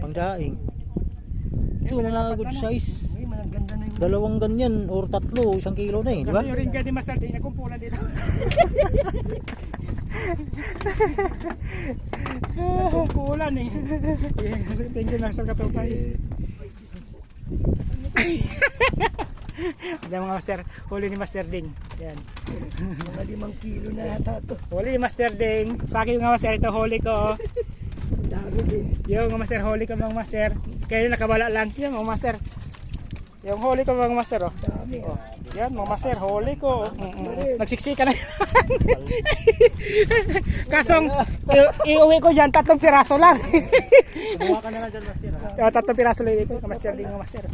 Pangdaing. Ito mga good size. Uy, maganda na yung... Dalawang ganyan or tatlo, 1 kilo na eh, di ba? Kasi yung ring di Master D, nakumpulan dito. Nakumpulan eh. Thank you Master Katupay. Yan mga Master, huli ni Master Ding. Yan. Mga 5 kilo na yata to. Huli ni Master Ding. Sa akin mga Master, ito huli ko. Dami din. Yung mga Master, huli ko mga Master. Kaya nakabala lang. Yan mga Master. Yung huli ko mga Master. Oh. Dami. Oh. Yan mga Master, huli ko. Nagsiksika na yan. Kasong iuwi ko dyan, 3 piraso lang. Kumuha ka na lang dyan, Master. 3 piraso lang dito, mga Master Ding mga Master.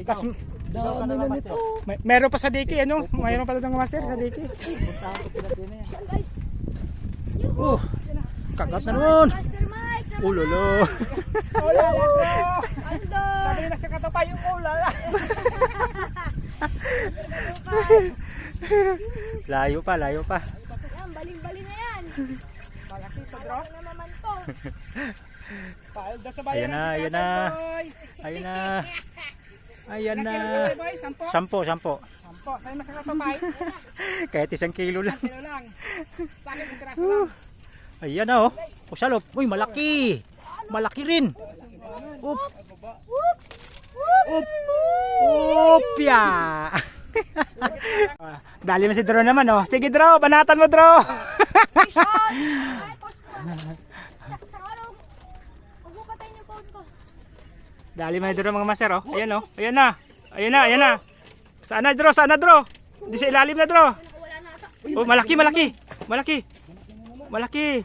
Kas, Dami na nito. meron pa sa diki, ano? Mayroon pa doon mga Master sa diki. Guys, Kagat na naman. Master Mike, sama Ulolo. Ulala bro! Ando! Sabi ni Master Katupay yung ulala. Layo pa, layo pa. Yan, baling-baling na yan. Malaki to bro. Ano naman to? Paal daw sa bayan. Ayan na, ayan na. Ayan na. Ayan na. 10, 10. Sampo. Sa'yo Master Katupay. Kahit 1 kilo lang. Kilo lang. Sa akin, yung piraso lang. Ayan na oh. O salop. Uy, malaki. Malaki rin. Up. Whoop! Up. Upya. Dali mo si Dro naman oh. Sige Dro, banatan mo Dro. Ay, post ko. Sa araw, huwag mo patayin yung phone ko. Dali mo ni Dro mga Master oh. Ayan oh. Ayan na. Ayan na, ayan na. Sana Dro, sana Dro. Di sa ilalim na Dro. Wala na ata. Oh, malaki, malaki. Malaki. Malaki.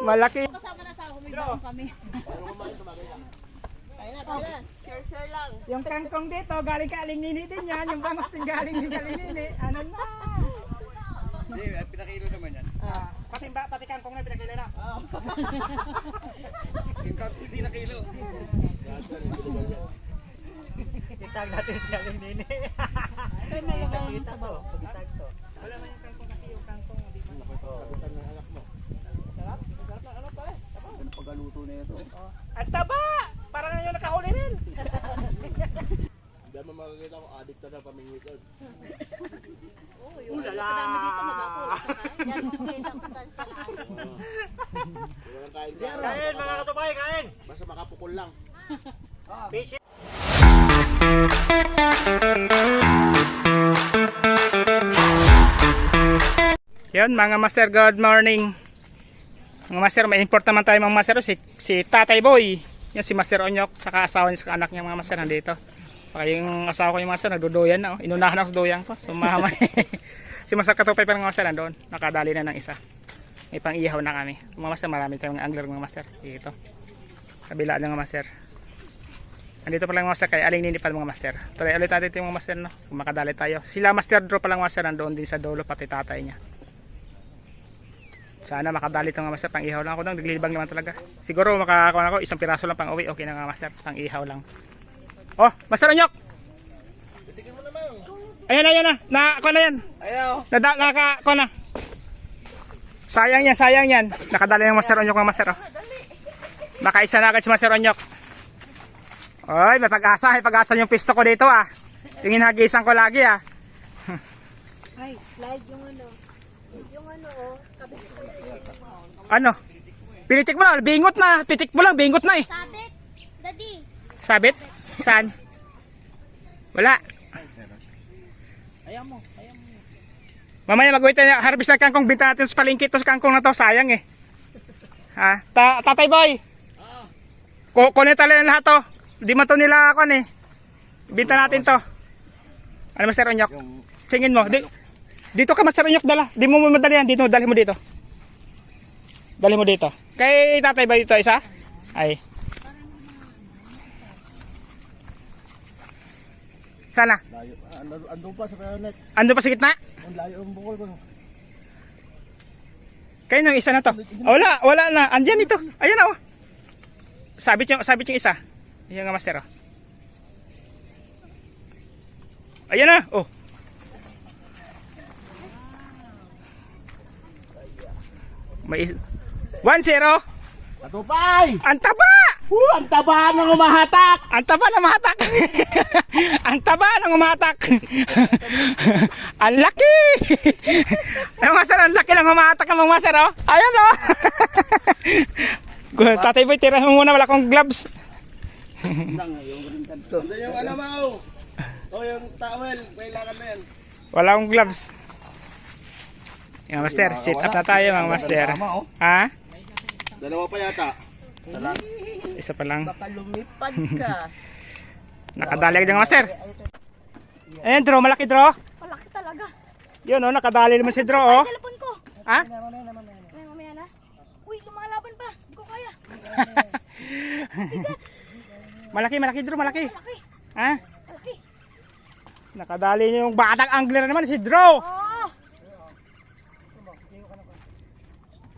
Malaki. Kasama na sa humigdaan kami. Share lang. Yung kangkong dito, galing ka Aling Nini din yan. Yung bangos din galing ni Aling Nini. Ano na? Hindi, pinakilo naman yan. Pati kangkong na pinakila na. Yung kangkong hindi na kilo. Itag natin si Aling Nini. Ay, may mga sabaw. Itag to. Wala man yung kangkong kasi yung kangkong. Di ba? Kagutan ng anak mo. Sarap? Sarap ng anak pare. Ano pagaluto na ito? At taba! Parang yung nakahuli rin. Hindi mo makikita ko addict na pamingwit. Ulala! Dami dito mag-apol. Yan mo makita kung saan siya na. Walang kain ka. Kain mga katupay, kain. Basta makapukol lang. Fish. Yun mga Master, good morning. Mga Master, may import naman tayo mga Master. Si Tatay Boy. Yan si Master Onyok, saka asawa niya, saka anak niya mga Master nandito. Saka yung asawa ko yung Master, nagduduyan na. Oh. Inunahan ako sa duyan ko. Sumama. Si Master Katupay pa ng mga Master nandun. Nakadali na ng isa. May pang-ihaw na kami. Mga Master, marami tayong angler mga Master. Dito. Kabilaan ng mga Master. Nandito pa lang mga Master, kay Aling Nini pa mga Master. Tuloy ulit natin ito yung mga Master, no? Kung makadali tayo. Sila Master Draw pa lang Master, nandoon din sa dulo, pati tatay niya. Sana makadali itong mga Master, pang ihaw lang ako, naglilibang naman talaga. Siguro makakakuha ako, 1 piraso lang pang uwi, okay na mga Master, pang ihaw lang. Oh, Master Onyok! Ayan na, ayan na, nakakuha na yan. Ayaw. Nakakuha na. Sayang yan, sayang yan. Nakadali ng Master Onyok mga Master, oh. Baka isa na agad si Master Onyok. Oy, may pag-asa, yung pisto ko dito ah. Yung hinagisan ko lagi ah. Ay, live yung ano. Yung ano oh. Sabi ko. Ano? Pinitik mo na, bingot na. Pitik mo lang, bingot na eh. Sabit. Daddy. Sabit? Saan? Wala. Ayaw mo. Mamaya mag-wait na harvest na kangkong, binta natin sa palengke ito sa kangkong na to, sayang eh. Ha? Tatay Boy. Kunin talaga yung lahat to. Di man to nila ako eh. Binta natin to. Ano Master Onyok? Tingin mo. Dito ka Master Onyok dala. Di mo madali yan. Dito, dali mo dito. Dali mo dito. Kay Tatay Boy dito isa? Ay. Sana? Layo. Andun pa sa kayanet. Ando pa sa gitna? Ang layo ang bukol ko. Kayo nung isa na to. Wala na. Andyan ito. Ayan oh. Sabit yung isa. Ayan nga Master oh. Ayan na. Oh. May 1-0. Tatupay! Ang taba! Ang taba ng umahatak! Ang taba ng umahatak! Ang taba ng umahatak! Ang laki! Mga master, ang laki ng umahatak ng mga master, oh! Ayan, oh! Tatay Boy, tira mo muna, wala akong gloves. Ito yung ano mau. O yung towel, kailangan na yan. Wala akong gloves. Mga master, sit up na tayo mga master. Ha? Dalawa pa yata. Isa pa lang. Baka lumipad ka. Nakadali ka mga master. Ayan, draw, malaki draw. Malaki talaga. Yun, oh, nakadali naman si draw, oh. Cellphone ko. Ha? Mamaya na. Uy, lumalaban pa. Hindi ko kaya. Malaki draw, malaki. Malaki. Ha? Malaki. Nakadali niyo yung batang angler naman si draw. Oh.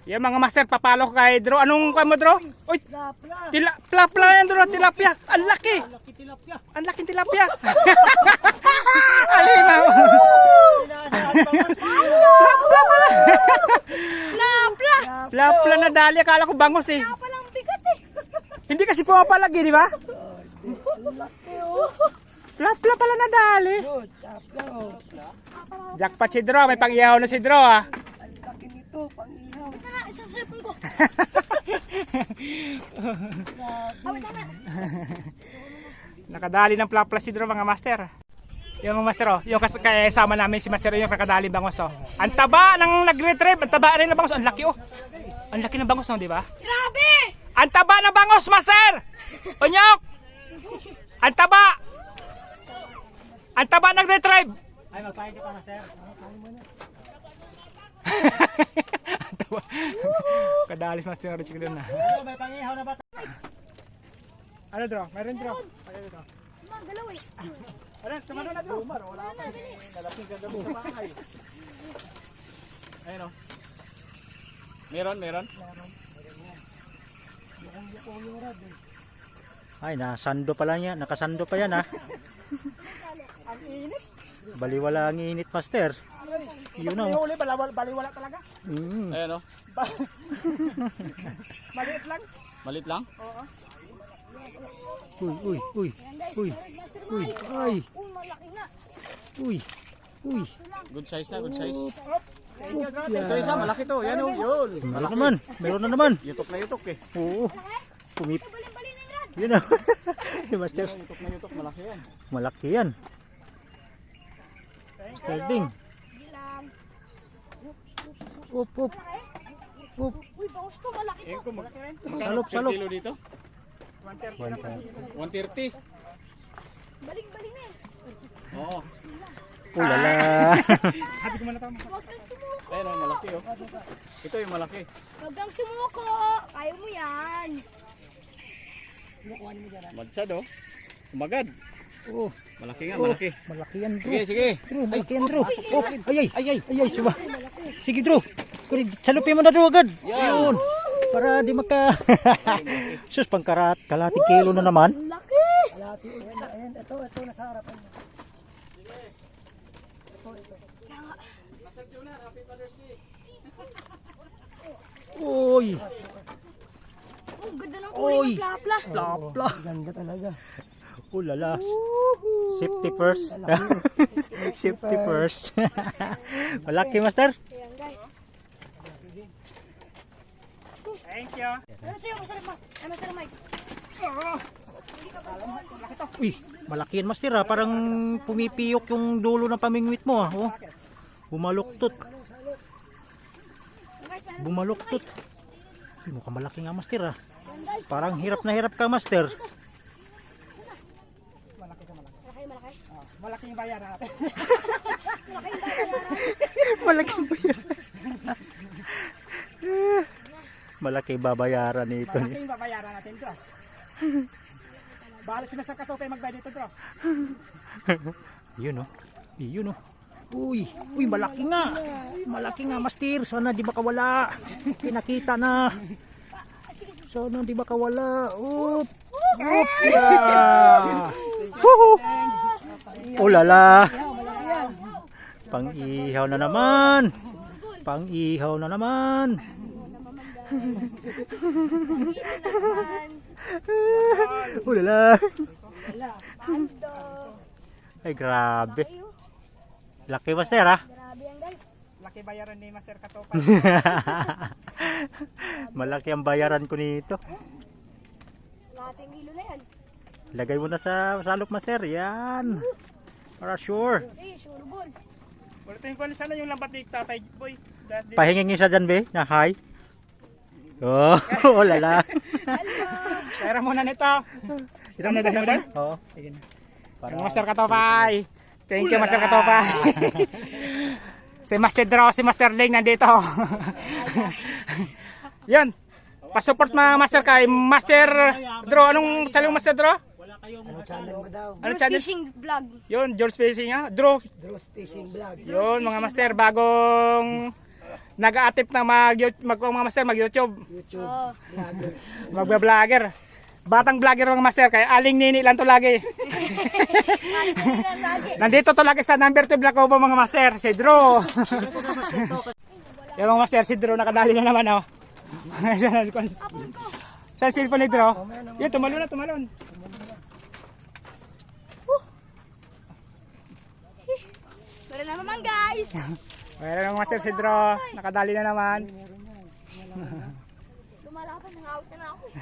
Yan mga master, papalo ko kay draw. Anong kamo draw? Uy, tilapia yan draw, tilapia. Ang laki. Ang laki tilapia. Alimaw. Lapla. Plapla na dali, akala ko bangos eh. Kaya palang bigat eh. Hindi kasi pumapalagi, di ba? Plapla pala na dali. Jackpot si draw, may pang-ihaw na si draw ah. Na, isang cellphone ko. Awit na. Nakadali ng plapla si draw mga master. Yung mga master, oh, yung kasama namin si master yung nakadali bangos, oh. Ang taba ng nag-retrieve, ang taba rin ng bangos, ang laki, oh. Ang laki ng bangos, no, di ba? Grabe. Ang taba ng bangos, master! Onyok! Ang taba! Ang taba ng retrieve! Ay, magpahin ka pa, master. Ang taba. Kadalis master ng retrieve doon na. Ano, may pangihaw na ba? Ano draw? Meron draw. Magalaw eh. Ano, tumano na draw. Wala na, bilis. Ayun o. Meron. Ay, nasando pa lang yan. Nakasando pa yan, ha? Baliwala ang init, master. Yun, Yung oh. uli, baliwala talaga. Ayun o. Maliit lang. Malit lang? Uy. Uy. Ay. Uy, malaki na. Uy. Good size na, good size. Yan. Ito isa, malaki to. Yan o, yun. Meron na naman. Yutok na yutok eh. Oo. Pumip. Bali-bali na yung rad. Yun, oh. Yung master. Yutok na yutok, malaki yan. Malaki yan. Master Ding. Hindi lang. Up. Uy, bangus to. Malaki to. Salop. Kilo dito? 130. Baling-baling na yan. Oo. Ulala. Habi ko muna tama. Huwag kang sumuko. Ayun o, malaki o. Ito yung malaki. Huwag kang sumuko. Kaya mo yan. Madsad o. Sumagad. Oh, Malaki nga, malaki. malaki yan, bro. Sige. Bro, malaki yan, bro. Oh, ay, suba. Sige, bro. Salupin mo na, bro, agad. Yun. Para di maka... Sus, kalating kilo na naman. Laki. Uy. Ang ganda ng kulay ng plapla. Plapla. Ganda talaga. Ulala. Safety first. Safety first. Malaki, master. Ayan, guys. Thank you. Ano sa'yo, Master Mike? Ay, Master Mike. Uy, malaki yan, master, ha. Parang pumipiyok yung dulo ng pamingwit mo, ha. Oh. Bumaluktot. Bumaluktot. Uy, mukhang malaki nga, master, ha. Ayan, guys. Parang hirap na hirap ka, master. Malaki. Malaki yung bayaran natin. Malaki ba yan? Malaki babayaran nito. Malaki yung babayaran natin draw. Bahala sila sa katupay magbayad dito draw. Yun, oh. Yun, oh. Uy, malaki nga. Malaki nga, master. Sana di makawala. Pinakita na. Sana di makawala. Up. Yeah. Oh lala. Pang-ihaw na naman. naman. Ulala. Paldo. Ay, grabe. Laki, oh. Laki master ha. Grabe yan guys. Laki bayaran ni Master Katopa. Malaki ang bayaran ko nito. Lahating kilo na yan. Lagay mo na sa salop master. Yan. Para sure. Eh, sure ball. Ulitin ko sana yung lambat ni Tatay Boy. Dahil- Pahingin isa dyan be. Na hi. Oh, ulala. Hello. Pera muna nito. Ito na dahil. Oo. Sige na. Para Master Katopay. Thank you Master Katopay. Si Master Draw, si Master Ling nandito. Yan. Pasupport mga Master kay Master Draw. Anong channel yung Master Draw? Ano channel mo daw? Ano Bruce channel? Fishing Vlog. Yun, George Fishing ha. Draw. Bruce Fishing Vlog. Yun mga Master, bagong nag-aatip na mga Master mag-YouTube. YouTube Oh. vlogger. Magba-vlogger. Batang vlogger mga Master kay Aling Nini lang to lagi. Nandito to lagi sa number 2 Blacobo mga Master, si Drew. Yung mga Master, si Drew nakadali na naman oh. Sa cellphone ni Drew. Yan, tumalon. Meron na naman guys. Meron mga Master si Drew, nakadali na naman. Lumalaban, nang-out na ako eh.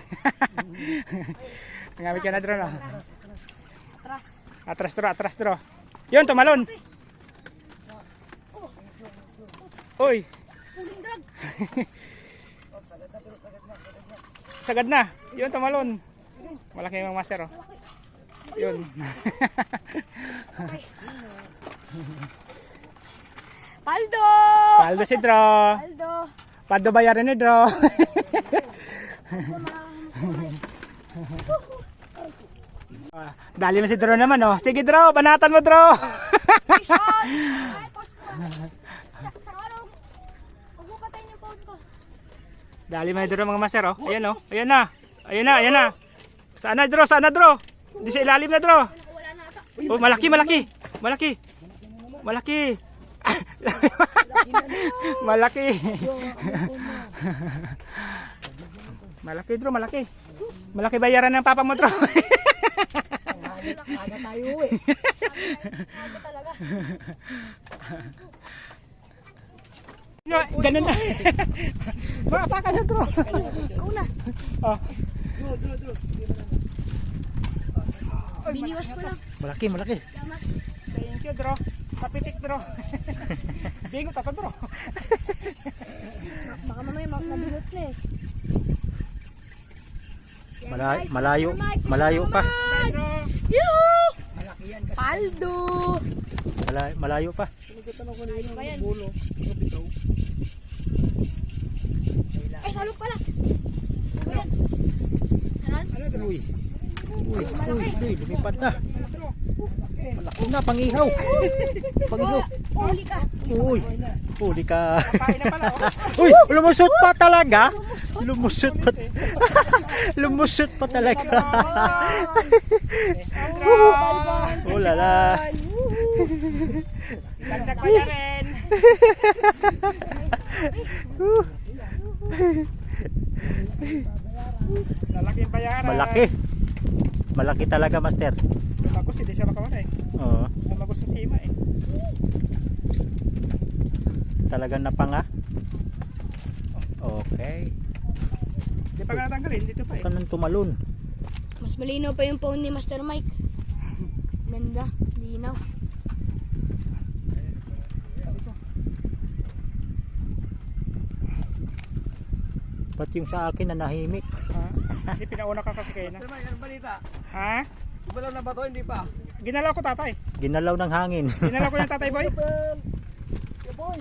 Nangamit ka na Drew no? Atras. Atras Drew. Yun, tumalon. Uy, Huling drag. sagad na. Yun, tumalon. Malaki yung mga Master oh. Yun. Paldo. Paldo si Drew. Paldo. Paldo bayaran ni Drew. Dali mo si Drew naman oh. Sige Drew, banatan mo Drew. Fish on. Ay, post ko. Sa karong. Huwag mo patayin yung phone ko. Dali mo ni Drew mga Master oh. Ayan oh. Ayan na. Sana Drew. Di sa ilalim na Drew. Wala na ata. Oh, malaki. Malaki. Malaki Drew, malaki. Malaki bayaran ng papa mo Drew. Aga tayo eh. Ano talaga? Ganun na. Baka ka na Drew. Ikaw na. Oh. Biniwas ko lang. Malaki. Salamat. Thank you Drew. Kapitik Drew. Bingot ako Drew. Baka mamaya nabinot na eh. Malayo pa. Yuhu! Paldo! Malayo pa. Malayo pa yan. Ay, salok pala. Ano yan? Taran? Uy, lumipad na. Malaki na, pangihaw. Huli ka. Uy, huli ka. Kain na pala oh. Uy, lumusot pa talaga. Lumusot pa talaga. Oh lala. Dagdag bayaran. Lalaki yung bayaran. Malaki talaga master. Lumagos, hindi siya makawala eh. Oo, Lumagos sa sima eh. talagang napanga. Okay. Hindi pa nga natanggalin, dito pa eh. Huwag ka nang tumalon. Mas malinaw pa yung phone ni Master Mike. Ganda, linaw. Ba't yung sa akin na nahimik? Ha? Hindi pinauna ka kasi kayo na. Sir Mike, anong balita? Ha? Gumalaw na ba to? Hindi pa. Ginalaw ko tatay. Ginalaw ng hangin. Ginalaw ko yung tatay boy. Yeah, boy.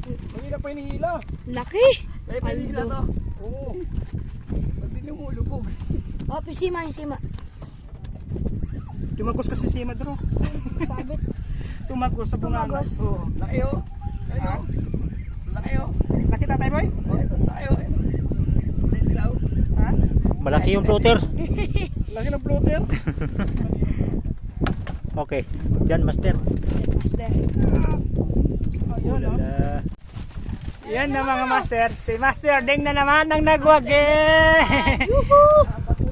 Mahila pa hinihila. Laki! Dahil pa hinihila to. Oo. Ba't din yung mulubog? Oh, pisima yung sima. Tumagos kasi si Madro. Sabit. Tumagos sa bunga. Tumagos. Oo. Laki oh. Laki oh. Laki oh. Laki tatay boy? Oh, ito. Laki oh. Wala yung dilaw. Ha? Malaki yung floater. Laki ng floater. Okay. Diyan master. Master. Ayun oh. Ulala. Yan na mga master. Si Master Ding na naman ang nagwagi.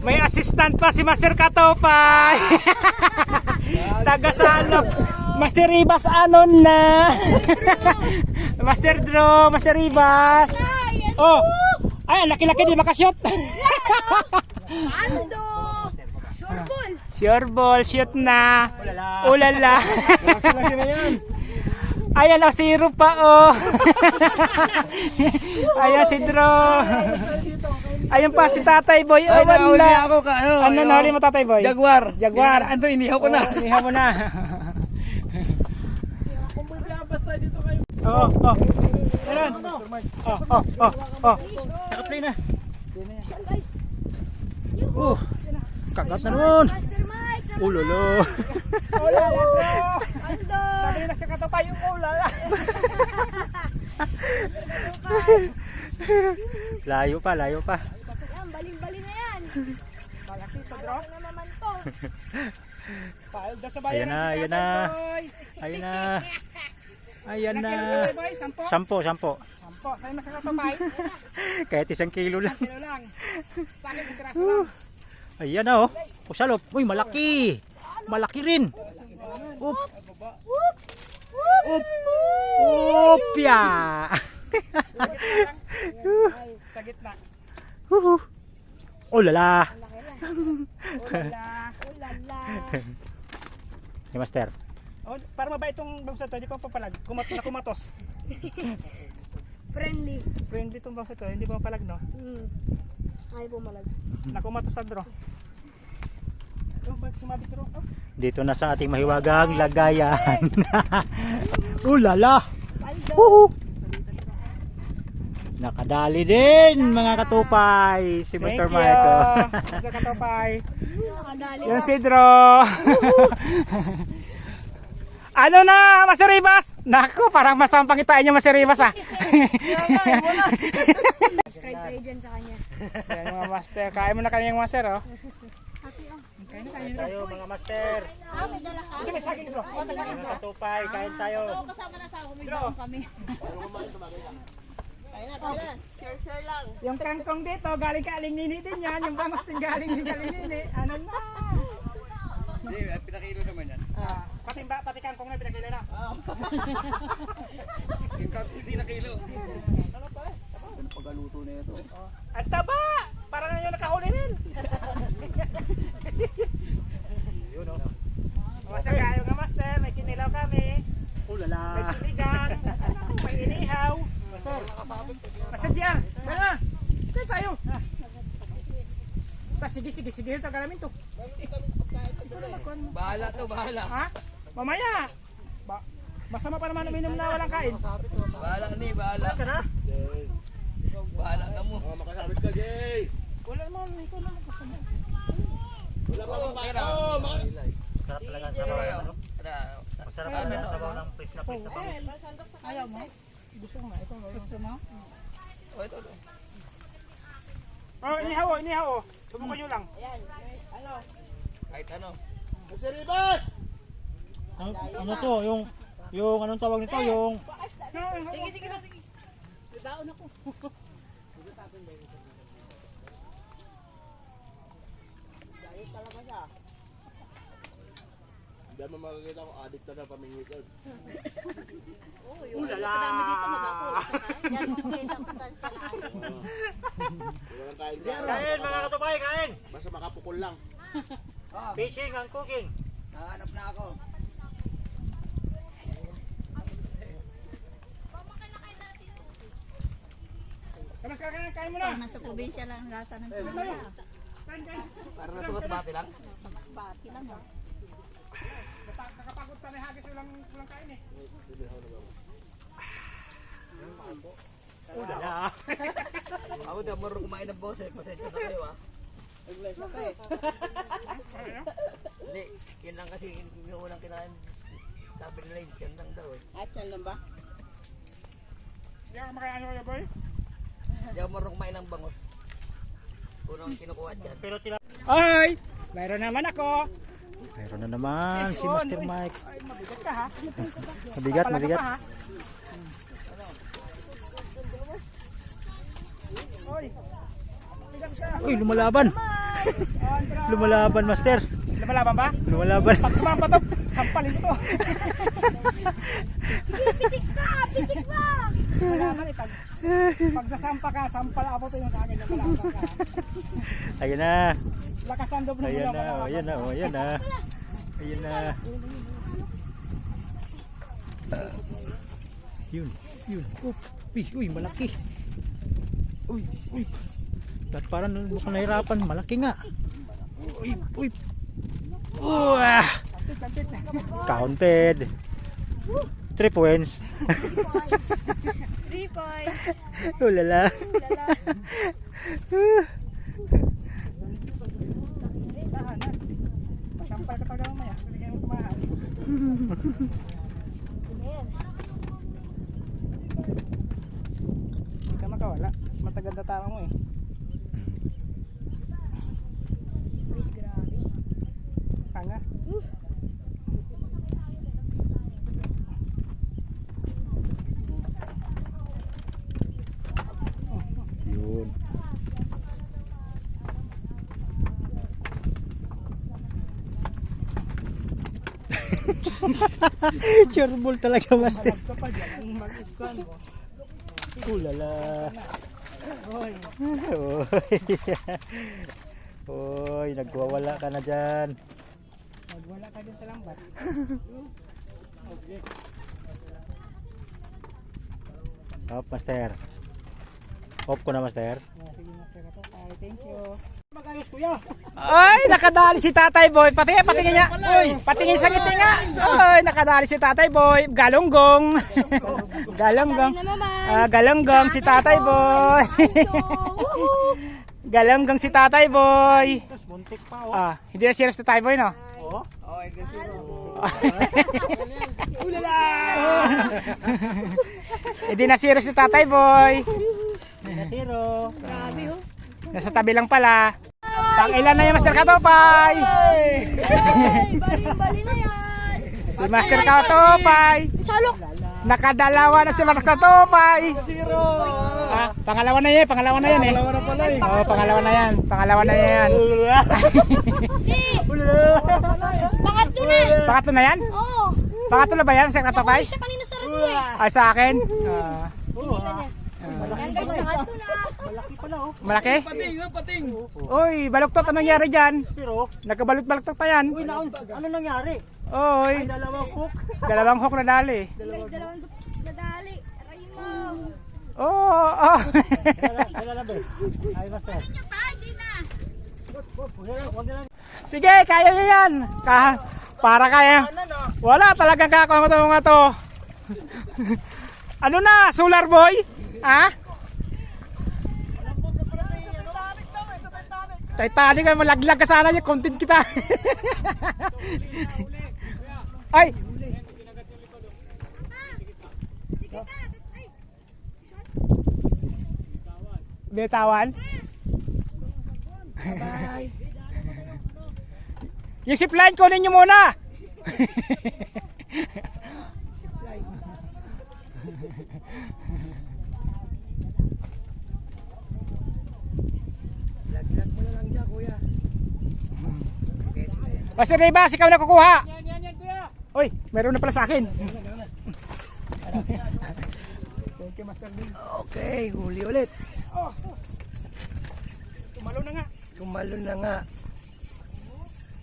May assistant pa si Master Katopay. Tagasalok. Master Ribas anon na. Master Dro, Master Ribas. Oh. Ay, laki-laki di makasyot. Ando! Sureball! Sure ball, shoot na. Ulala. Laki na yan. Ayan o, zero pa oh. Ayan si Dro. Ayun pa si Tatay Boy. Oh, Ay, nahuli wala. ako ka. Ano nahuli mo Tatay Boy? Jaguar. Jaguar. Ano, inihaw ko na. Oh, inihaw mo na. Oo, oh. Meron. Oh. Naka-play na. Yan guys! Kagat na naman. Master Mike! Sama Ulolo. Ulala, Dro. Ando! Sabi na si Katopay yung ulala. Layo pa. Yan, baling-baling na yan! Malaki to, Dro. Ano naman to? Paal daw sa bayan. Ayan na, ng ayan Tatay na. Boy. Ayan na. Ilang kilo, Tatay Boy? 10? 10. 10. Sa'yo mas Katopay. Kahit 1 kilo lang. Kilo lang. Sa akin, isang kiraso lang. Ayan na oh. Pusalop. Uy, malaki. Malaki rin. Up. Up. Upya. Sa gitna. Oh lala. Ulala. Ulala! Si Master. Oh, para mabait itong bangsa to, hindi ko papalag. Kumatos. Friendly! Friendly itong bangsa to, hindi ko papalag no. Ay, pumalag. Nakumatos sa Dro. Oh, bakit sumabit Dro? Oh. Dito na sa ating mahiwagang lagayan. Lala. Aldo! Nakadali din mga katupay si Thank Mr. you. Michael. Sa Katopay. Nakadali Yung pa. si Dro. Ano na, Master Ribas? Naku, parang masampang kitain yung Master Ribas ah. Subscribe kayo dyan sa kanya. Yan mga master, kain mo na kami yung master oh. Kain tayo mga master. Ito may saging Dro. May saging Mga Dro. katupay, kain tayo. Yung kangkong dito, galing ka Aling Nini din yan. Yung bangos din galing ni Aling Nini. Ano na? Hindi, pinakilo naman yan. Ah, pati kangkong na pinakila na. Yung kangkong hindi na kilo. Ano pala? Ano pagaluto na ito? At taba! Para na yung nakahuli rin. Master kayo nga master, may kinilaw kami. Lala. May sinigang, may inihaw. Master Diar, tara! Kaya tayo! Sige, ito galamin to. Bahala to, bahala. Ha? Mamaya! Masama pa naman uminom na walang kain. Bahala ka ni, bahala. Ka na? Bahala ka mo. Makasabit ka, Jay! Wala naman, ikaw naman kasama. Wala pa kang paano! Sarap talaga sa Pero kayo. bawang. Masarap talaga sa bawang ng fish na bangus. Ayaw mo? Gusto mo nga, ikaw gusto mo? Oh, ito. Oh, inihaw oh. Subukan nyo lang. Kahit ano. Jose Ribas! Ano to? Yung anong tawag nito? Yung Hindi mo makikita kung addict na pamingwit. ulala. Yan mo makita kung saan siya na. Walang kain dyan. Kain mga katupay, kain. Basta makapukol lang. Fishing and cooking. Nahanap na ako. Kamas ka kain mo na. Nasa probinsya lang ang lasa ng tuna. Kain. Para nasa mas bati lang. Bati lang ha. Nakapagod pa na hagis walang kain eh. Ulala. Ako di ako marunong kumain ng boses. Pasensya na kayo ah. Hindi, yan lang kasi yung unang kinain. Sabi nila yung tiyan lang daw eh. Hindi ako makain ano kayo boy. Hindi ako marunong kumain ng bangos. Unang kinukuha dyan. Pero tila. Ay! Mayroon naman ako. Mayroon na naman si Master Mike. Ay, mabigat ka ha. Mabigat. Palaga pa, ha? Uy, lumalaban. Lumalaban, master. Lumalaban ba? Lumalaban. Pag sumampa to, sampalin to. Pitik ka! Lumalaban eh. Pag nasampa ka, sampal ako to yung sa akin. Lumalaban ka. Ayun na. Lakas ang doble Ayan mo. na, ayan na, ayan na. Ayan na. Yun, yun. Uy, malaki. Uy. At parang mukhang nahirapan, malaki nga. Uy. Counted. 3 points. 3 points. Ulala. Masampal ka talaga mamaya. Hindi kayo tumahan. Hindi ka makawala. Matagal na tama mo eh. Guys, grabe. Tanga. Yun. Sure ball talaga, master. Ito pa dyan. Ang mag-iskan mo. Ulala. Oy. Oy, nagwawala ka na dyan. Magwala ka dyan sa lambat. Off, master. Off ko na, master. Sige, master ito. Thank you. Magayos kuya. Ay, nakadali si Tatay Boy. Patingin niya. Patingin sa ngiti nga. Ay, nakadali si Tatay Boy. Galonggong. Galonggong. Galonggong si Tatay Boy. Galonggong si Tatay Boy. Buntik pa, oh. Hindi na serious si Tatay Boy, no? Hindi na serious si Tatay Boy. Zero. Grabe oh. Nasa tabi lang pala. Pang ilan na yung Master Katopay? Hey, bali na yan. Si Master Katopay. Salok. Nakadalawa na si Master Katopay. Pangalawa na yan eh. Pangalawa na yan. Pangatlo na. Pangatlo na yan? Oo. Pangatlo na ba yan, Master Katopay? Siya kanina sa radio eh. Ay, sa akin? Yan guys, pangatlo na. Malaki? Pating. Uy, baluktot, anong nangyari dyan? Pero, Nagkabalot-baluktot pa yan. uy, ano nangyari? Uy, Dalawang hook. dalawang hook na dali. Guys, dalawang nadali. Aray mo. Oh. Dala ba? Ay, master. Sige, kaya niya yan. Para kaya. Wala talagang kakawa ko nga to. Ano na, Solar Boy? Ha? Titanic ka, malaglag ka sana yung content kita. Ay! Bitawan? Yung zipline, kunin nyo muna! Laglag mo na lang dyan, kuya. Master Ribas, ikaw na kukuha! Yan, kuya! Uy, meron na pala sa akin. Thank you, Master Bill. Okay, huli ulit. Tumalo na nga. Kumalo na nga.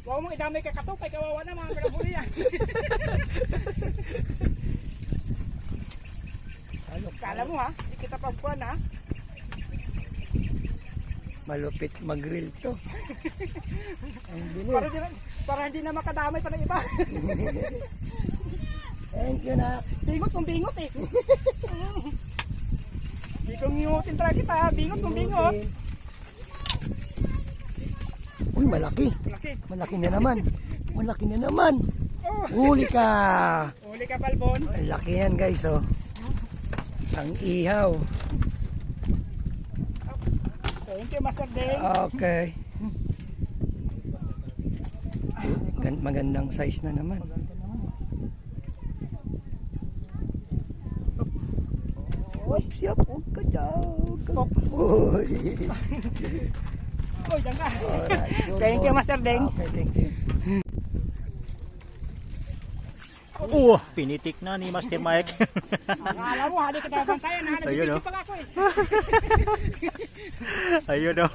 Huwag mong idamay ka Katopay, kawawa na mga pinahuli yan. Kala mo ha, hindi kita pagkuhan ha. Malupit mag-grill to. Para hindi na makadamay pa ng iba. Thank you na. Bingot kung bingot eh. Hindi kong ngiutin talaga kita, bingot kung bingot. Uy, malaki. Laki. Malaki na naman. Malaki na naman. Huli ka. Huli ka, Balbon. Ang laki yan, guys, oh. Ang ihaw. Thank you, Master Dale. Okay. Magandang size na naman. Oops, yap. Huwag ka dyan. Uy. Uy, dyan ka. Alright, good Thank you, boy. Master Deng. Okay, thank you. Pinitik na ni Master Mike. Akala mo, hali kita bantayan ha. Ayun, Nagbibigyo oh. pa ako eh. Ayun o.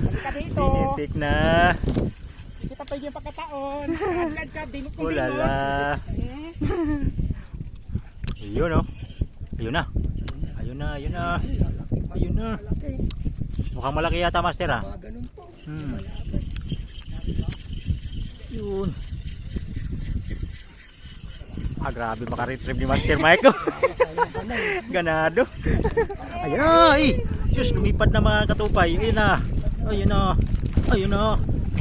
Halika dito. Pinitik na. Hindi kita pwede yung pagkataon. Agad ka, dinok kung dinok. Ulala. Ayun o. Ayun na. Ayun na, ayun na. Ayun na. Mukhang malaki yata, Master ha. Ganun po. Yun. Grabe makaretrieve ni Master Mike. Ganado. Ayun na. Diyos, lumipad na mga katupay. Ayun na. Ayun na. Ayun na.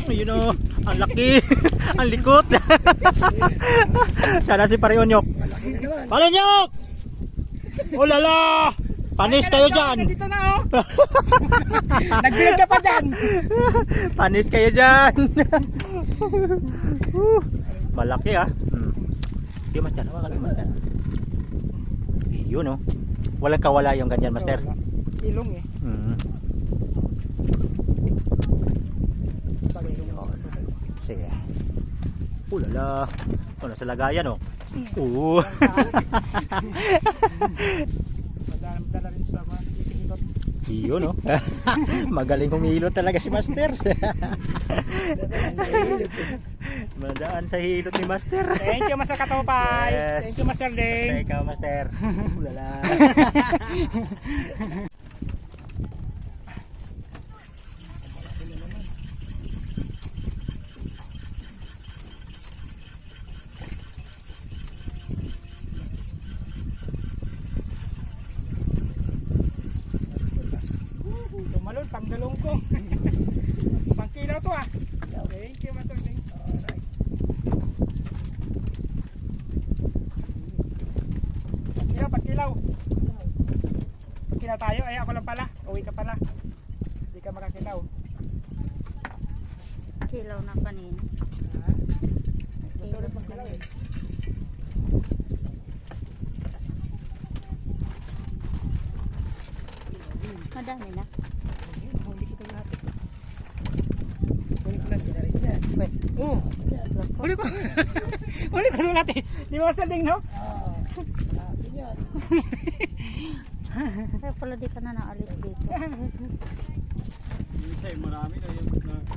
Ayun na. Ang laki. Ang likot. Sana si Pare Onyok. Pare Onyok! Ulala! Panis kayo dyan. Dito na oh. Nagbilag ka pa dyan. Panis kayo dyan. Malaki ah. Di Master, hawakan mo Master. Yun oh. Walang kawala yung ganyan Master. Ilong eh. Sige. Ulala. Ano sa lagayan oh. Oo. Madala rin sa mga ikihilot. Yun oh. Magaling humilot talaga si Master. Madaan sa hilot ni Master. Thank you, Master Katopay. Yes. Thank you, Master Deng. Ikaw Master. Ulala. Tumalon, panggalong ko. Pangkilaw to ah. Thank you, Master Deng. Pagkilaw. Pagkilaw tayo, ay ako lang pala. Uwi ka pala. Hindi ka makakilaw. Kilaw na kanina. Gusto rin pagkilaw eh. Madami na. Huli ko ito lahat eh. Huli ko lang, kinarin niya. Oo. Huli ko. Huli ko ito lahat eh. Di ba Master Deng, no? Kaya pala di ka na naalis dito. Marami na yun.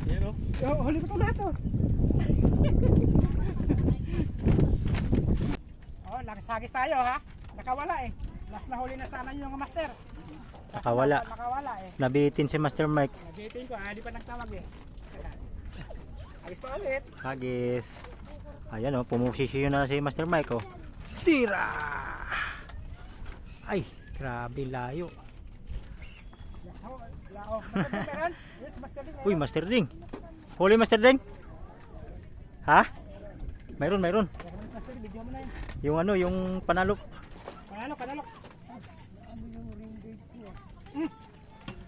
Pero, Oo, huli ko ito lahat oh. Oh, nakasagis tayo ha. Nakawala eh. Last na huli na sana yung Master. Nakawala. Nakawala eh. Nabitin si Master Mike. Nabitin ko, di pa nagtawag eh. Agis pa ulit. Hagis. Ayan oh, pumosisyon na si Master Mike oh. Tira! Ay, grabe layo. Yes, ho. Lao. Meron? Yes, Master Deng. Uy, Master Ding. Huli Master Ding. Ha? Mayroon. Master Deng, video mo na yun. Yung ano, yung panalok. Kanalok.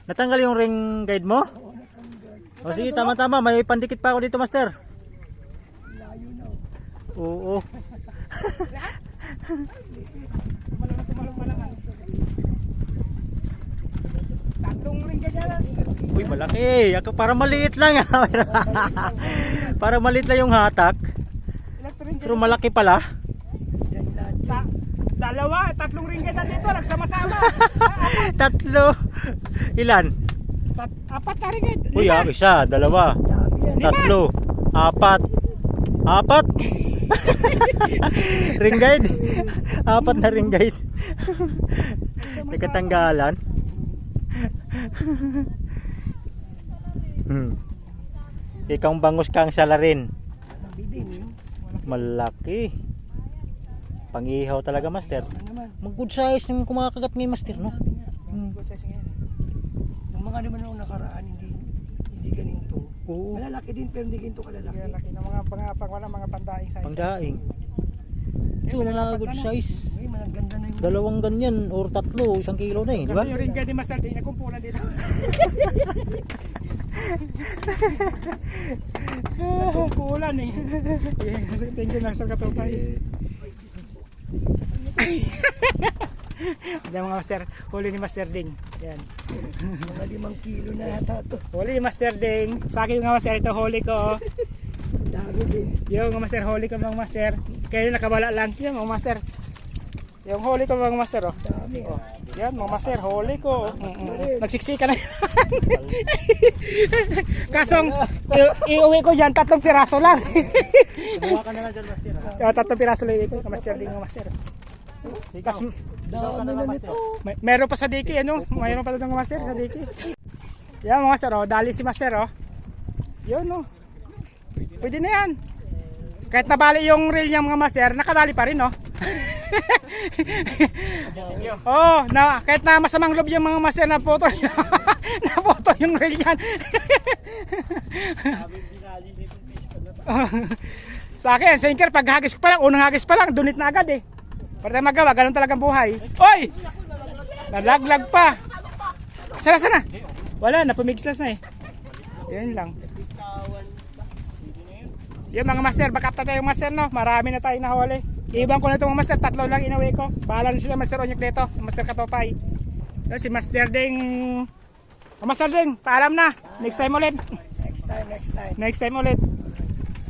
Natanggal yung ring guide mo? O sige, tama-tama. May pandikit pa ako dito, Master. Oo. Tumalong malangan. Tatlong ring ka dyan. Uy, malaki. Ako para maliit lang. Para maliit lang yung hatak. Electric Pero malaki pala. Tatlong ring ka dyan dito. Nagsama-sama. Tatlo. Ilan? Apat na ring ka. Uy, isa, dalawa, tatlo, apat. Ring guide. Apat na ring guide. May katanggalan. Ikaw bangus kang salarin. Malaki. Pangihaw talaga, Master. Mag good size yung kumakagat ni Master, no? Good size ngayon. Yung mga naman nung nakaraan, hindi ganito. Oo. Malalaki din pero hindi ganito kalalaki. Kaya laki ng mga pandaing size. Pangdaing. Ito mga good size. Ay, maganda na yung... Dalawang ganyan or tatlo, 1 kilo na eh, di ba? Kasi yung ring ka di Master Deng, nagkumpulan dito. Nagkumpulan eh. Thank you Master Katopay. Yan mga master, huli ni Master Ding. Yan. Mga 5 kilo na yata to. Huli ni Master Ding. Sa akin mga master, ito huli ko. Dami din. Yung mga master, huli ko mga master. Kaya nakabala lang. Yan mga master. Yung huli ko mga master, oh. Dami. Oh. Yan mga master, huli ko. Nagsiksika na. Kasong, iuwi ko dyan, 3 piraso lang. Buha ka na lang dyan, master. So, 3 piraso lang iuwi ko. Master Ding mga master. Tas, Dami na nito. meron pa sa diki, ano? Mayroon pa doon mga master sa diki. Yan mga master, oh. Dali si master, oh. Yun, oh. Pwede na yan. Kahit nabali yung reel niya mga master, nakadali pa rin, oh. Oh, na kahit na masamang loob yung mga master na photo na photo yung reel yan. Sa akin, sinker, pag hagis ko pa lang, unang hagis pa lang, dunit na agad eh. Para tayo magawa, ganun talagang buhay. Oy! Nalaglag pa. Sana. Wala, napumiglas na eh. Yan lang. Yung mga master, backup na tayo master, no? Marami na tayo nahuli. Ibang ko na itong mga master, 3 lang inaway ko. Bahala na sila Master Onyok dito, Master Katopay. Yung si Master Ding. Oh, Master Ding, paalam na. Next time ulit. Next time ulit.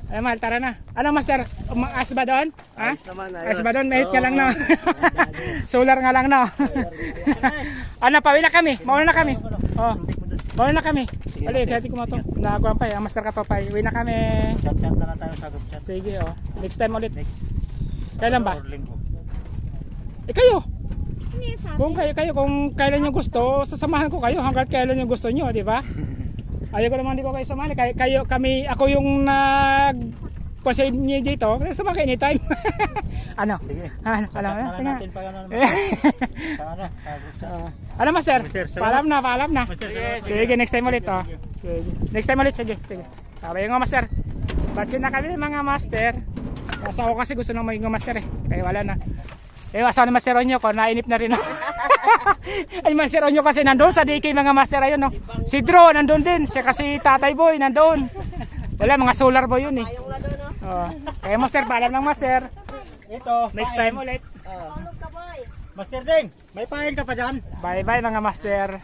Ay, mahal, tara na. Ano master? Ayos ba doon? Ha? Ayos ba doon? Mahit ka lang na. Solar nga lang na. Ano, pauwi na kami. Mauna na kami. Oh. Mauna na kami. Ali, kaya di ko matong. Nagawa pa eh. Ang Master Katopay. Uwi na kami. Chat na lang tayo sa group chat. Sige, oh. Next time ulit. Kailan ba? Or linggo. Kayo. Hindi sa Kung kung kailan nyo gusto, sasamahan ko kayo hanggat kailan nyo gusto nyo, di ba? Ayaw ko naman di ko kayo samahan. Ako yung nag-consider niyo dito. Sama kayo anytime. Ano? Sige. Ano? Chat na lang Sige. natin pag ano naman. Tara, sa group chat. Ano master? Master, salamat. Paalam na. Master, salamat. Sige, next time ulit. Oh. Sige. Next time ulit, sige. Sabi nga master. Batsin na kami mga master. Kasi ako kasi gusto nang maging master eh. Kaya wala na. Asawa ni Master Onyo ko, nainip na rin. Ay, Master Onyo kasi nandun sa DK mga master ayun. No? Si Dro nandun din. Siya kasi Tatay Boy nandun. Wala, mga solar boy yun eh. Kaya master, paalam ng master. Ito, Next pain. time ulit. Master Ding, may pain ka pa dyan? Bye bye mga master.